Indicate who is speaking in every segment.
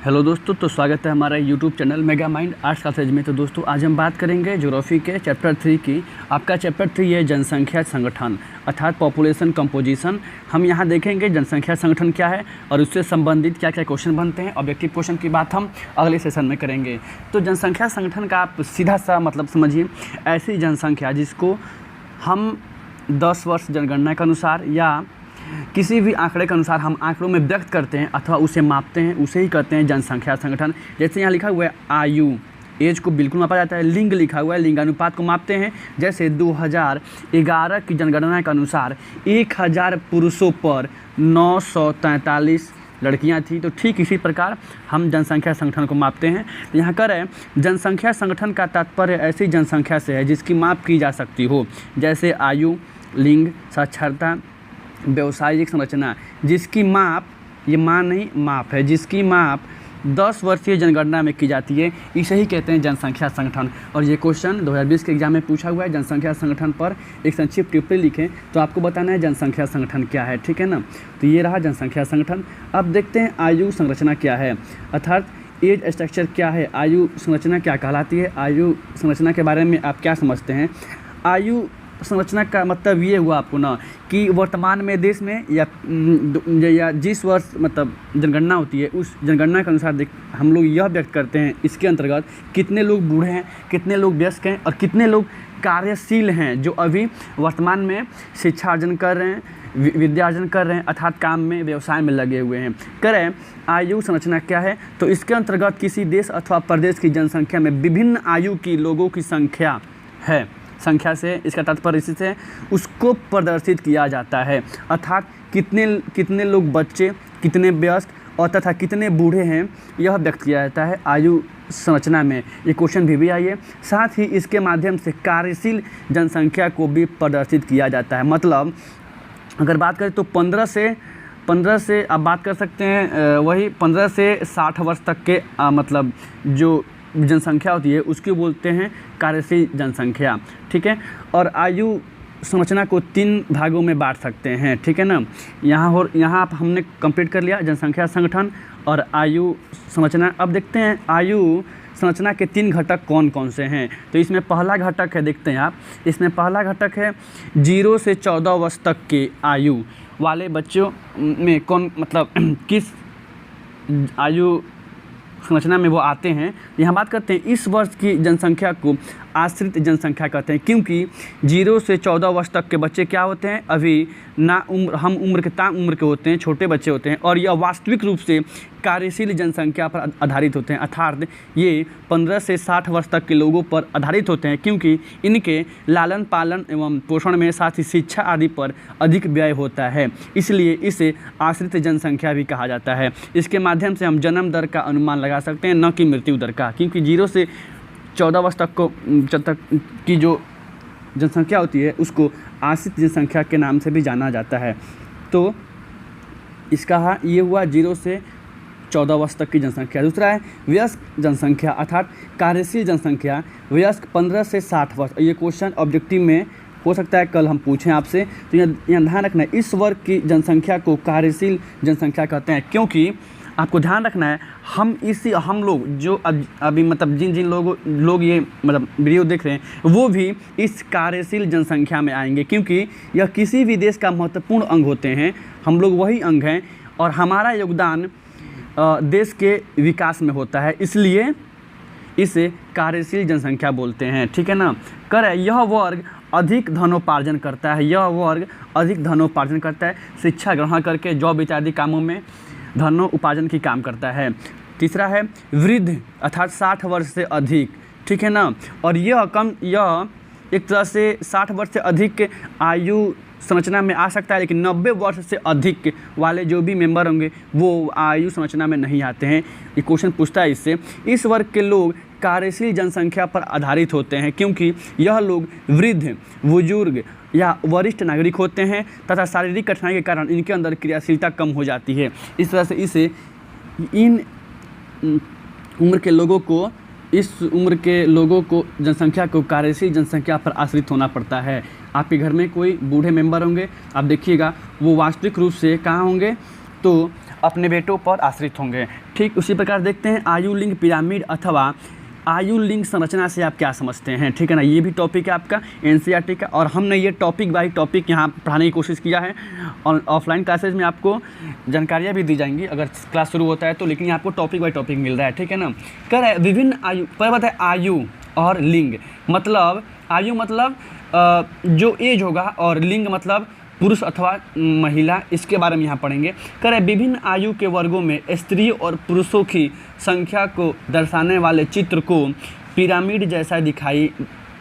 Speaker 1: Hello दोस्तों, तो स्वागत है हमारा YouTube channel mega mind arts का सेज में। तो दोस्तों आज हम बात करेंगे ज्योग्राफी के चैप्टर 3 की। आपका चैप्टर 3 है जनसंख्या संगठन अर्थात पॉपुलेशन कंपोजिशन। हम यहाँ देखेंगे जनसंख्या संगठन क्या है और उससे संबंधित क्या क्या क्वेश्चन बनते हैं। ऑब्जेक्टिव क्वेश्चन की बात हम अगले सेशन में करेंगे। तो जनसंख्या संगठन का आप सीधा सा मतलब समझिए, ऐसी जनसंख्या जिसको हम 10 वर्ष जनगणना के अनुसार या किसी भी आंकड़े के अनुसार हम आंकड़ों में व्यक्त करते हैं अथवा उसे मापते हैं, उसे ही कहते हैं जनसंख्या संगठन। जैसे यहाँ लिखा हुआ है आयु, एज को बिल्कुल मापा जाता है। लिंग लिखा हुआ है, लिंगानुपात को मापते हैं। जैसे 2011 की जनगणना के अनुसार 1000 पुरुषों पर 943 लड़कियां थी। तो ठीक इसी प्रकार हम जनसंख्या संगठन को मापते हैं। तो यहाँ करें जनसंख्या संगठन का तात्पर्य ऐसी जनसंख्या से है जिसकी माप की जा सकती हो, जैसे आयु, लिंग, साक्षरता, व्यवसायिक संरचना, जिसकी माप, ये मान नहीं माप है, जिसकी माप 10 वर्षीय जनगणना में की जाती है, इसे ही कहते हैं जनसंख्या संगठन। और ये क्वेश्चन 2020 के एग्जाम में पूछा हुआ है। जनसंख्या संगठन पर एक संक्षिप्त टिप्पणी लिखें, तो आपको बताना है जनसंख्या संगठन क्या है, ठीक है ना। तो ये रहा जनसंख्या संगठन। अब देखते हैं आयु संरचना क्या है, अर्थात एज स्ट्रक्चर क्या है, आयु संरचना क्या कहलाती है। आयु संरचना के बारे में आप क्या समझते हैं। आयु संरचना का मतलब ये हुआ आपको ना कि वर्तमान में देश में या जिस वर्ष मतलब जनगणना होती है उस जनगणना के अनुसार हम लोग यह व्यक्त करते हैं इसके अंतर्गत कितने लोग बूढ़े हैं, कितने लोग वयस्क हैं और कितने लोग कार्यशील हैं जो अभी वर्तमान में शिक्षा अर्जन कर रहे हैं, विद्या अर्जन कर रहे हैं, अर्थात काम में, व्यवसाय में लगे हुए हैं। करें आयु संरचना क्या है, तो इसके अंतर्गत किसी देश अथवा प्रदेश की जनसंख्या में विभिन्न आयु की लोगों की संख्या है। संख्या से इसका तात्पर्य इसी से उसको प्रदर्शित किया जाता है, अर्थात कितने लोग बच्चे, कितने वयस्क और तथा कितने बूढ़े हैं, यह व्यक्त किया जाता है आयु संरचना में। ये क्वेश्चन भी आइए। साथ ही इसके माध्यम से कार्यशील जनसंख्या को भी प्रदर्शित किया जाता है। मतलब अगर बात करें तो 15 से आप बात कर सकते हैं, वही 15 से 60 वर्ष तक के मतलब जो जनसंख्या होती है उसकी बोलते हैं कार्यशील जनसंख्या, ठीक है। और आयु संरचना को 3 भागों में बांट सकते हैं, ठीक है ना। यहाँ हमने कंप्लीट कर लिया जनसंख्या संगठन और आयु संरचना। अब देखते हैं आयु संरचना के 3 घटक कौन कौन से हैं। तो इसमें पहला घटक है, देखते हैं आप, इसमें पहला घटक है 0 से 14 वर्ष तक के आयु वाले बच्चों में कौन मतलब किस आयु संरचना में वो आते हैं। यहाँ बात करते हैं इस वर्ष की जनसंख्या को आश्रित जनसंख्या कहते हैं, क्योंकि 0 से 14 वर्ष तक के बच्चे क्या होते हैं, अभी हम उम्र के ताम उम्र के होते हैं, छोटे बच्चे होते हैं और यह वास्तविक रूप से कार्यशील जनसंख्या पर आधारित होते हैं, अर्थात ये 15 से 60 वर्ष तक के लोगों पर आधारित होते हैं, क्योंकि इनके लालन पालन एवं पोषण में साथ ही शिक्षा आदि पर अधिक व्यय होता है, इसलिए इसे आश्रित जनसंख्या भी कहा जाता है। इसके माध्यम से हम जन्म दर का अनुमान लगा सकते हैं, न कि मृत्यु दर का, क्योंकि 0 से 14 वर्ष तक की जो जनसंख्या होती है उसको आश्रित जनसंख्या के नाम से भी जाना जाता है। तो इसका ये हुआ 0 से 14 वर्ष तक की जनसंख्या। दूसरा है वयस्क जनसंख्या अर्थात कार्यशील जनसंख्या, वयस्क 15 से 60 वर्ष। ये क्वेश्चन ऑब्जेक्टिव में हो सकता है कल हम पूछें आपसे, तो यहाँ ध्यान रखना है इस वर्ग की जनसंख्या को कार्यशील जनसंख्या कहते हैं, क्योंकि आपको ध्यान रखना है हम लोग जो अभी मतलब जिन लोग ये मतलब वीडियो देख रहे हैं वो भी इस कार्यशील जनसंख्या में आएंगे, क्योंकि यह किसी भी देश का महत्वपूर्ण अंग होते हैं। हम लोग वही अंग हैं और हमारा योगदान देश के विकास में होता है, इसलिए इसे कार्यशील जनसंख्या बोलते हैं, ठीक है ना। यह वर्ग अधिक धनोपार्जन करता है, शिक्षा ग्रहण करके जॉब इत्यादि कामों में धनोपार्जन की काम करता है। तीसरा है वृद्ध अर्थात 60 वर्ष से अधिक, ठीक है ना। और यह एक तरह से 60 वर्ष से अधिक के आयु संरचना में आ सकता है, लेकिन 90 वर्ष से अधिक वाले जो भी मेंबर होंगे वो आयु संरचना में नहीं आते हैं। ये क्वेश्चन पूछता है इससे। इस वर्ग के लोग कार्यशील जनसंख्या पर आधारित होते हैं, क्योंकि यह लोग वृद्ध, बुजुर्ग या वरिष्ठ नागरिक होते हैं तथा शारीरिक कठिनाई के कारण इनके अंदर क्रियाशीलता कम हो जाती है। इस तरह से इन उम्र के लोगों को जनसंख्या को कार्यशील जनसंख्या पर आश्रित होना पड़ता है। आपके घर में कोई बूढ़े मेंबर होंगे, आप देखिएगा वो वास्तविक रूप से कहाँ होंगे, तो अपने बेटों पर आश्रित होंगे। ठीक उसी प्रकार देखते हैं आयु लिंग पिरामिड अथवा आयु लिंग संरचना से आप क्या समझते हैं। ठीक है ना, ये भी टॉपिक है आपका एनसीईआरटी का, और हमने ये टॉपिक बाई टॉपिक यहाँ पढ़ाने की कोशिश किया है। और ऑफलाइन क्लासेज में आपको जानकारियाँ भी दी जाएंगी अगर क्लास शुरू होता है तो, लेकिन आपको टॉपिक बाई टॉपिक मिल रहा है। ठीक है ना, कह रहे विभिन्न आयु पर बताए आयु और लिंग, मतलब आयु मतलब जो एज होगा, और लिंग मतलब पुरुष अथवा महिला, इसके बारे में यहाँ पढ़ेंगे। कह रहे विभिन्न आयु के वर्गों में स्त्रियों और पुरुषों की संख्या को दर्शाने वाले चित्र को पिरामिड जैसा दिखाई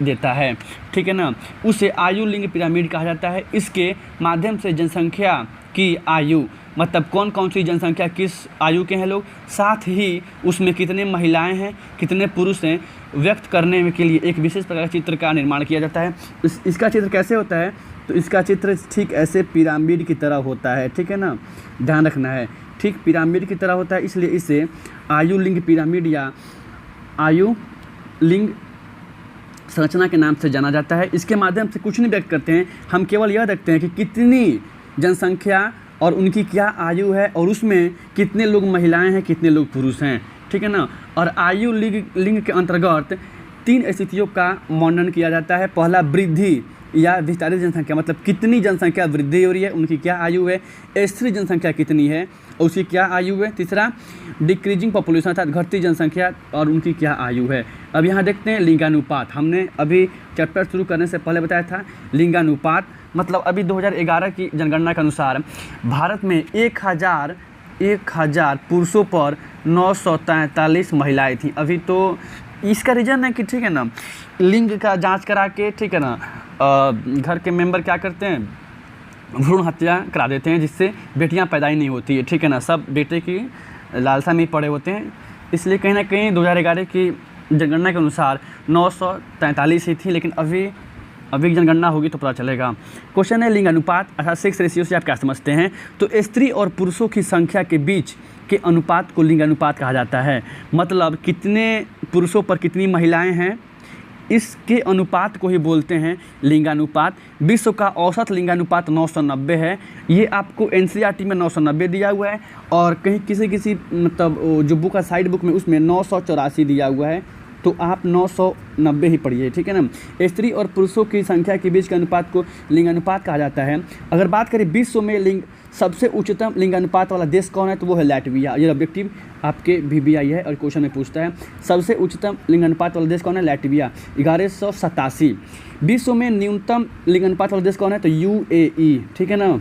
Speaker 1: देता है। ठीक है ना, उसे आयु लिंग पिरामिड कहा जाता है। इसके माध्यम से जनसंख्या की आयु, मतलब कौन कौन सी जनसंख्या किस आयु के हैं लोग, साथ ही उसमें कितने महिलाएं हैं कितने पुरुष हैं, व्यक्त करने के लिए एक विशेष प्रकार के चित्र का निर्माण किया जाता है। इसका चित्र कैसे होता है, तो इसका चित्र ठीक ऐसे पिरामिड की तरह होता है। ठीक है ना, ध्यान रखना है, ठीक पिरामिड की तरह होता है, इसलिए इसे आयु लिंग पिरामिड या आयु लिंग संरचना के नाम से जाना जाता है। इसके माध्यम से कुछ नहीं व्यक्त करते हैं, हम केवल यह देखते हैं कि कितनी जनसंख्या और उनकी क्या आयु है, और उसमें कितने लोग महिलाएं हैं कितने लोग पुरुष हैं। ठीक है ना, और आयु लिंग के अंतर्गत 3 स्थितियों का वर्णन किया जाता है। पहला वृद्धि या विस्तारित जनसंख्या, मतलब कितनी जनसंख्या वृद्धि हो रही है, उनकी क्या आयु है। स्थिर जनसंख्या कितनी है और उसकी क्या आयु है। तीसरा डिक्रीजिंग पॉपुलेशन, अर्थात घटती जनसंख्या और उनकी क्या आयु है। अब यहाँ देखते हैं लिंगानुपात। हमने अभी चैप्टर शुरू करने से पहले बताया था लिंगानुपात, मतलब अभी 2011 की जनगणना के अनुसार भारत में 1000 पुरुषों पर 943 महिलाएं थीं। अभी तो इसका रीज़न है कि ठीक है ना, लिंग का जांच करा के, ठीक है ना, घर के मेंबर क्या करते हैं, भ्रूण हत्या करा देते हैं, जिससे बेटियां पैदा ही नहीं होती है। ठीक है ना, सब बेटे की लालसा में पड़े होते हैं, इसलिए कहीं ना कहीं 2011 की जनगणना के अनुसार 943 ही थी, लेकिन अभी जनगणना होगी तो पता चलेगा। क्वेश्चन है लिंग अनुपात अर्थात सेक्स रेशियो से आप क्या समझते हैं। तो स्त्री और पुरुषों की संख्या के बीच के अनुपात को लिंग अनुपात कहा जाता है, मतलब कितने पुरुषों पर कितनी महिलाएं हैं, इसके अनुपात को ही बोलते हैं लिंगानुपात। विश्व का औसत लिंगानुपात 990 है। ये आपको एनसीईआरटी में 990 दिया हुआ है, और कहीं किसी मतलब जो बुक है साइड बुक में उसमें 984 दिया हुआ है, तो आप 990 ही पढ़िए। ठीक है ना, स्त्री और पुरुषों की संख्या के बीच के अनुपात को लिंगानुपात कहा जाता है। अगर बात करें विश्व में सबसे उच्चतम लिंगानुपात वाला देश कौन है, तो वो है लैटविया। ये ऑब्जेक्टिव आपके VBI है और क्वेश्चन में पूछता है, सबसे उच्चतम लिंगानुपात वाला देश कौन है, लैटविया, 1187। विश्व में न्यूनतम लिंगानुपात वाला देश कौन है, तो UAE। ठीक है ना,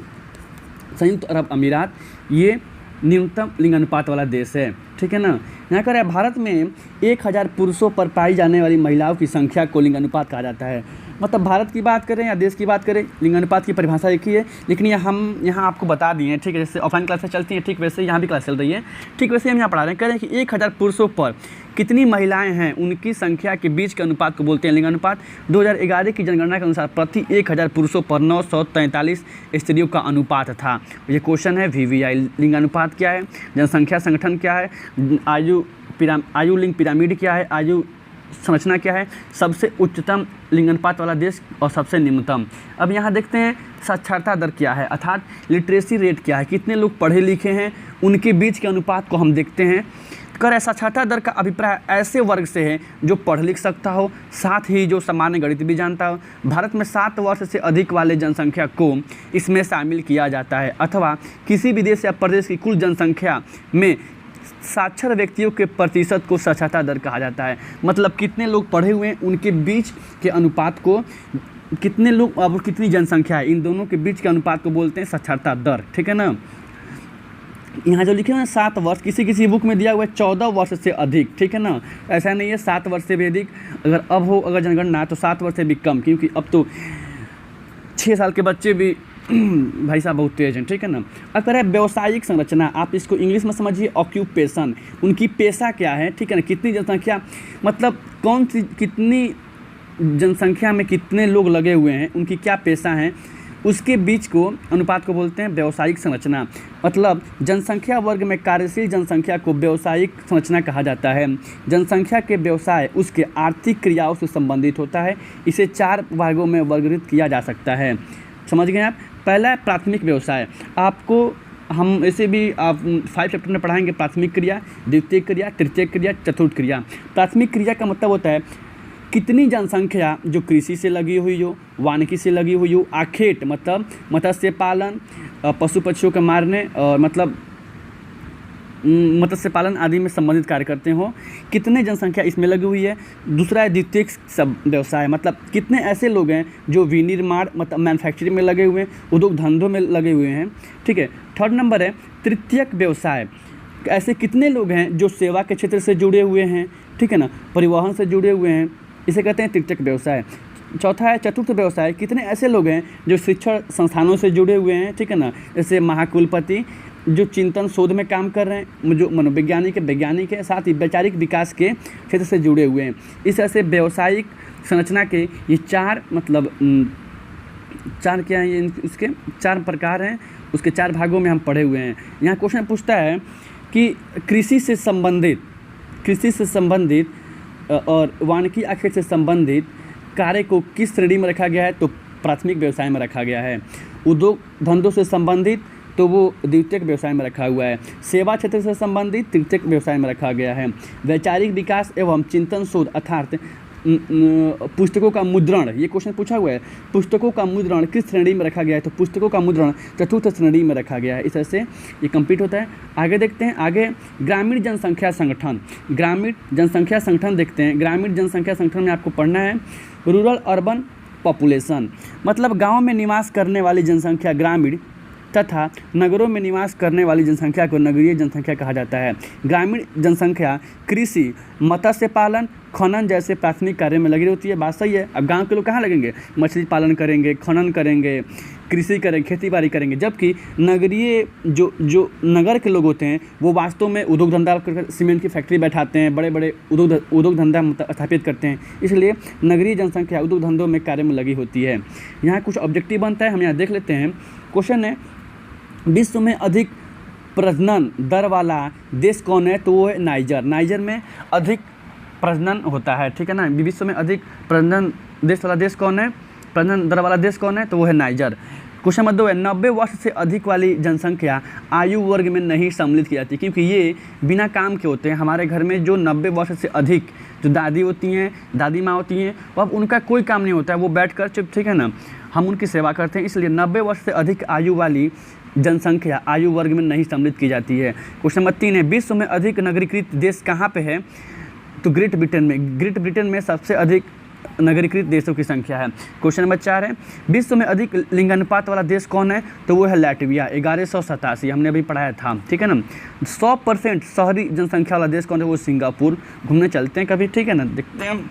Speaker 1: संयुक्त अरब अमीरात, ये न्यूनतम लिंगानुपात वाला देश है। ठीक है ना, यहाँ कर भारत में 1000 पुरुषों पर पाई जाने वाली महिलाओं की संख्या को लिंगानुपात कहा जाता है। मतलब भारत की बात करें या देश की बात करें, लिंगानुपात की परिभाषा एक ही है, लेकिन हम यहाँ आपको बता दिए हैं। ठीक है, जैसे ऑफलाइन क्लासेस चलती हैं, ठीक वैसे यहाँ भी क्लास चल रही है, ठीक वैसे हम यहाँ पढ़ा रहे हैं। कह रहे हैं कि 1000 पुरुषों पर कितनी महिलाएं हैं, उनकी संख्या के बीच के अनुपात को बोलते हैं लिंगानुपात। 2011 की जनगणना के अनुसार प्रति 1000 पुरुषों पर 943 स्त्रियों का अनुपात था। ये क्वेश्चन है VBI। लिंगानुपात क्या है, जनसंख्या संगठन क्या है, आयु लिंग पिरामिड क्या है, आयु संरचना क्या है, सबसे उच्चतम लिंगानुपात वाला देश और सबसे निम्नतम। अब यहाँ देखते हैं साक्षरता दर क्या है, अर्थात लिटरेसी रेट क्या है, कितने लोग पढ़े लिखे हैं, उनके बीच के अनुपात को हम देखते हैं। कर साक्षरता दर का अभिप्राय ऐसे वर्ग से है जो पढ़ लिख सकता हो, साथ ही जो सामान्य गणित भी जानता हो। भारत में 7 वर्ष से अधिक वाले जनसंख्या को इसमें शामिल किया जाता है, अथवा किसी भी देश या प्रदेश की कुल जनसंख्या में साक्षर व्यक्तियों के प्रतिशत को साक्षरता दर कहा जाता है। मतलब कितने लोग पढ़े हुए हैं, उनके बीच के अनुपात को, कितने लोग और कितनी जनसंख्या है, इन दोनों के बीच के अनुपात को बोलते हैं साक्षरता दर। ठीक है ना, यहाँ जो लिखे हुए हैं 7 वर्ष, किसी बुक में दिया हुआ है 14 वर्ष से अधिक। ठीक है ना, ऐसा नहीं है 7 वर्ष से भी अधिक, अगर जनगणना तो 7 वर्ष से भी कम, क्योंकि अब तो 6 साल के बच्चे भी भाई साहब बहुत तेज हैं। ठीक है ना, अगर है व्यवसायिक संरचना, आप इसको इंग्लिश में समझिए ऑक्यूपेशन, उनकी पेशा क्या है। ठीक है ना, कितनी जनसंख्या, मतलब कौन सी कितनी जनसंख्या में कितने लोग लगे हुए हैं, उनकी क्या पेशा हैं, उसके बीच को अनुपात को बोलते हैं व्यवसायिक संरचना। मतलब जनसंख्या वर्ग में कार्यशील जनसंख्या को व्यवसायिक संरचना कहा जाता है। जनसंख्या के व्यवसाय उसके आर्थिक क्रियाओं से संबंधित होता है। इसे 4 भागों में वर्गीकृत किया जा सकता है। समझ गए आप। पहला है प्राथमिक व्यवसाय। आपको हम ऐसे भी आप 5 चैप्टर में पढ़ाएंगे प्राथमिक क्रिया, द्वितीयक क्रिया, तृतीयक क्रिया, चतुर्थ क्रिया। प्राथमिक क्रिया का मतलब होता है कितनी जनसंख्या जो कृषि से लगी हुई हो, वानिकी से लगी हुई हो, आखेट मतलब मत्स्य पालन, पशु पक्षियों के मारने और मतलब मत्स्य पालन आदि में संबंधित कार्य करते हो, कितने जनसंख्या इसमें लगी हुई है। दूसरा है द्वितीयक सब व्यवसाय, मतलब कितने ऐसे लोग हैं जो विनिर्माण मतलब मैन्युफैक्चरिंग में लगे हुए हैं, उद्योग धंधों में लगे हुए हैं, ठीक है। थर्ड नंबर है तृतीयक व्यवसाय, ऐसे कितने लोग हैं जो सेवा के क्षेत्र से जुड़े हुए हैं, ठीक है ना, परिवहन से जुड़े हुए हैं, इसे कहते हैं तृतीयक व्यवसाय। चौथा है चतुर्थ व्यवसाय, कितने ऐसे लोग हैं जो शिक्षण संस्थानों से जुड़े हुए हैं, ठीक है ना, जैसे महाकुलपति जो चिंतन शोध में काम कर रहे हैं, जो मनोवैज्ञानिक वैज्ञानिक है, साथ ही वैचारिक विकास के क्षेत्र से जुड़े हुए हैं। इस तरह से व्यावसायिक संरचना के ये चार मतलब चार क्या है, ये इसके 4 प्रकार हैं, उसके 4 भागों में हम पढ़े हुए हैं। यहाँ क्वेश्चन पूछता है कि कृषि से संबंधित और वानिकी आखेट से संबंधित कार्य को किस श्रेणी में रखा गया है, तो प्राथमिक व्यवसाय में रखा गया है। उद्योग धंधों से संबंधित तो वो द्वितीयक व्यवसाय में रखा हुआ है। सेवा क्षेत्र से संबंधित तृतीयक व्यवसाय में रखा गया है। वैचारिक विकास एवं चिंतन शोध अर्थात पुस्तकों का मुद्रण, ये क्वेश्चन पूछा हुआ है, पुस्तकों का मुद्रण किस श्रेणी में रखा गया है, तो पुस्तकों का मुद्रण चतुर्थ श्रेणी में रखा गया है। इस तरह से ये कंप्लीट होता है। आगे देखते हैं, आगे ग्रामीण जनसंख्या संगठन, ग्रामीण जनसंख्या संगठन देखते हैं। ग्रामीण जनसंख्या संगठन में आपको पढ़ना है रूरल अर्बन पॉपुलेशन, मतलब गाँव में निवास करने वाली जनसंख्या ग्रामीण तथा नगरों में निवास करने वाली जनसंख्या को नगरीय जनसंख्या कहा जाता है। ग्रामीण जनसंख्या कृषि, मत्स्य पालन, खनन जैसे प्राथमिक कार्य में लगी होती है। बात सही है। अब गांव के लोग कहाँ लगेंगे, मछली पालन करेंगे, खनन करेंगे, कृषि करेंगे, खेती बाड़ी करेंगे, जबकि नगरीय जो नगर के लोग होते हैं वो वास्तव में उद्योग धंधा कर सीमेंट की फैक्ट्री बैठाते हैं, बड़े बड़े उद्योग धंधा स्थापित करते हैं, इसलिए नगरीय जनसंख्या उद्योग धंधों में कार्य में लगी होती है। यहाँ कुछ ऑब्जेक्टिव बनता है, हम यहाँ देख लेते हैं। क्वेश्चन है विश्व में अधिक प्रजनन दर वाला देश कौन है, तो वो है नाइजर। नाइजर में अधिक प्रजनन होता है, ठीक है ना। विश्व में अधिक प्रजनन देश वाला देश कौन है, प्रजनन दर वाला देश कौन है, तो वो है नाइजर। क्वेश्चन नंबर 2 है 90 वर्ष से अधिक वाली जनसंख्या आयु वर्ग में नहीं सम्मिलित की जाती, क्योंकि ये बिना काम के होते हैं। हमारे घर में जो 90 वर्ष से अधिक जो दादी होती हैं, दादी माँ होती हैं, वो अब उनका कोई काम नहीं होता है, वो बैठ कर चुप, ठीक है ना, हम उनकी सेवा करते हैं, इसलिए 90 वर्ष से अधिक आयु वाली जनसंख्या आयु वर्ग में नहीं सम्मिलित की जाती है। क्वेश्चन नंबर 3 है विश्व में अधिक नगरीकृत देश कहाँ पे है, तो ग्रेट ब्रिटेन में। ग्रेट ब्रिटेन में सबसे अधिक नगरीकृत देशों की संख्या है। क्वेश्चन नंबर 4 है विश्व में अधिक लिंगानुपात वाला देश कौन है, तो वो है लैटविया, 1187, हमने अभी पढ़ाया था, ठीक है ना। 100% शहरी जनसंख्या वाला देश कौन है, वो सिंगापुर। घूमने चलते हैं कभी, ठीक है ना, देखते हैं,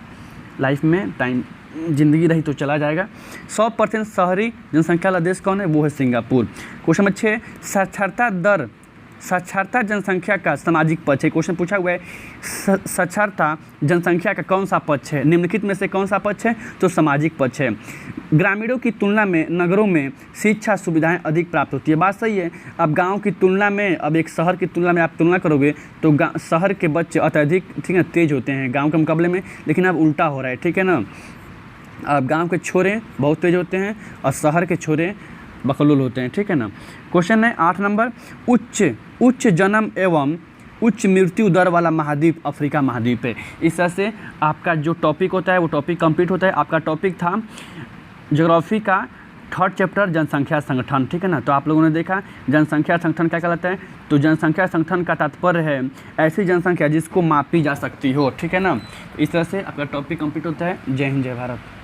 Speaker 1: लाइफ में टाइम जिंदगी रही तो चला जाएगा। 100% शहरी जनसंख्या वाला देश कौन है, वो है सिंगापुर। क्वेश्चन नंबर 6 साक्षरता दर, साक्षरता जनसंख्या का सामाजिक पक्ष है। क्वेश्चन पूछा हुआ है साक्षरता जनसंख्या का कौन सा पक्ष है, निम्नलिखित में से कौन सा पक्ष है, तो सामाजिक पक्ष है। ग्रामीणों की तुलना में नगरों में शिक्षा सुविधाएं अधिक प्राप्त होती है। बात सही है। अब गांव की तुलना में, अब एक शहर की तुलना में आप तुलना करोगे तो शहर के बच्चे अत्यधिक, ठीक है, तेज होते हैं गाँव के मुकाबले में, लेकिन अब उल्टा हो रहा है, ठीक है ना। अब गांव के छोरे बहुत तेज होते हैं और शहर के छोरे बकलुल होते हैं, ठीक है ना। क्वेश्चन है 8 नंबर उच्च जन्म एवं उच्च मृत्यु दर वाला महाद्वीप अफ्रीका महाद्वीप है। इस तरह से आपका जो टॉपिक होता है वो टॉपिक कंप्लीट होता है। आपका टॉपिक था ज्योग्राफी का 3rd चैप्टर जनसंख्या संगठन, ठीक है ना। तो आप लोगों ने देखा जनसंख्या संगठन क्या कहलाता है, तो जनसंख्या संगठन का तात्पर्य है ऐसी जनसंख्या जिसको मापी जा सकती हो, ठीक है ना। इस तरह से आपका टॉपिक कंप्लीट होता है। जय हिंद, जय भारत।